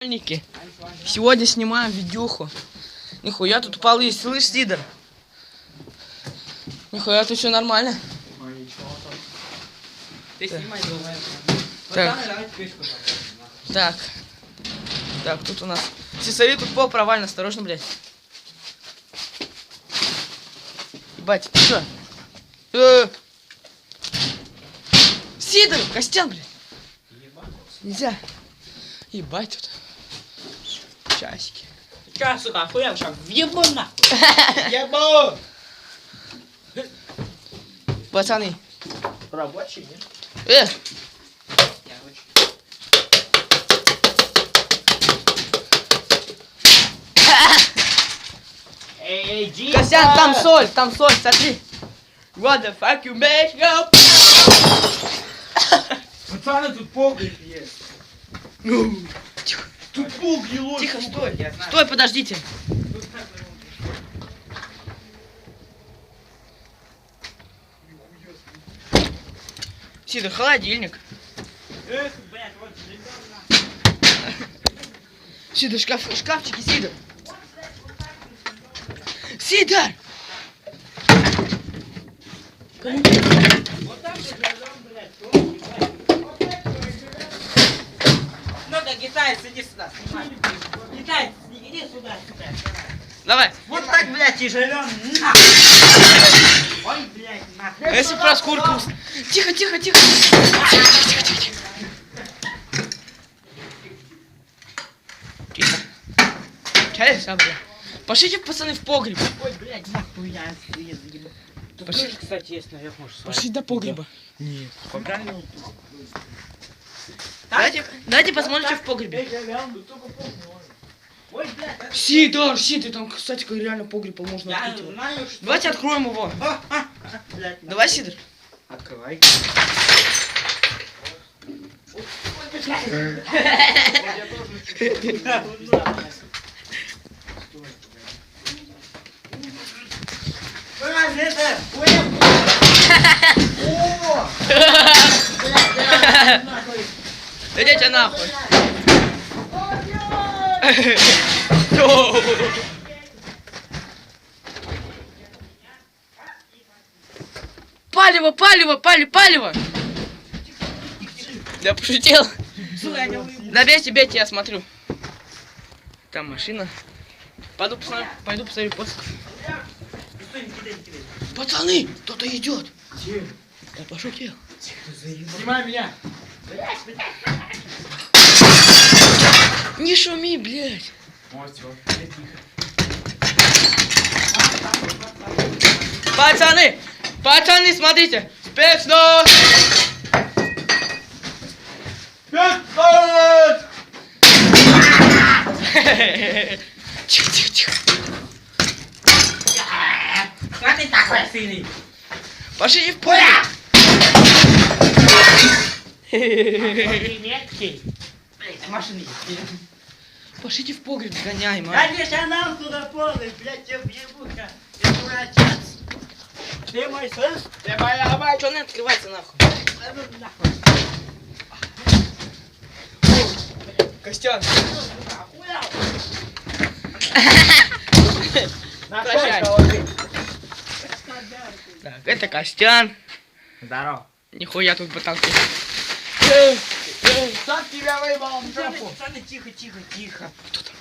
Сегодня снимаем видюху. Нихуя тут полы, слышь, Сидор? Нихуя тут все нормально. Ты снимай, Так, тут у нас. Смотри, тут пол провально, осторожно, блядь. Бать, ты что? Сидор, Костян, блядь. Нельзя. Ебать тут. Часики. Чё, сука, охуел, сейчас въебу нахуй. Ебу! Пацаны. Рабочий, нет? Эй, Дима! Костян, там соль, смотри. What the fuck you make up? Пацаны, тут погреб есть. Тут погреб. Тихо, стой. Стой, подождите. Сидор, холодильник. Эх, блядь, вот ребенок. Сидор, шкафчики, Сидор. Сидор! Вот так же живем, блядь. Ну-ка, китаец, иди сюда, снимай. Китаец, иди сюда, сюда. Давай. Вот так, блядь, и живем. Ой, блядь, нахуй. Если про скурку... Тихо. Тихо. Чай, сам, бля. Пошлите, пацаны, в погреб. Ой, блядь, нахуй я заебал. Тут Пошли. тоже, кстати, есть наверх, может, Пошли до погреба. Нет. Погнали. Дайте посмотрите в погребе. Ой, блядь. Сидор, там, кстати, реально погреб можно Я открыть его. знаю, что... Давайте откроем его. Блядь, Давай, Сидор. открывай. Идите нахуй. Палево. Я пошутил. Да бейте, я смотрю. Там машина. Пойду посмотрю пост. Пацаны, кто-то идет. Я пошутил. Снимай меня. Не шуми, блядь. Пацаны, смотрите. Спецназ. Тихо. Что ты такой сильный? Пошли в поле. Немецкий. Блядь, машины. Пошлите в погреб, гоняй, мам. Конечно, нам туда полный, блядь, я въебука. Я твой отец. Ты мой сын? Ты моя мать. Чё не открывается, нахуй? А ну нахуй. Костян. Охуел. Прощай. Так, это Костян. Здорово. Нихуя тут ботанки. Сам тебя выебал в жопу. Пацаны, тихо. Кто там?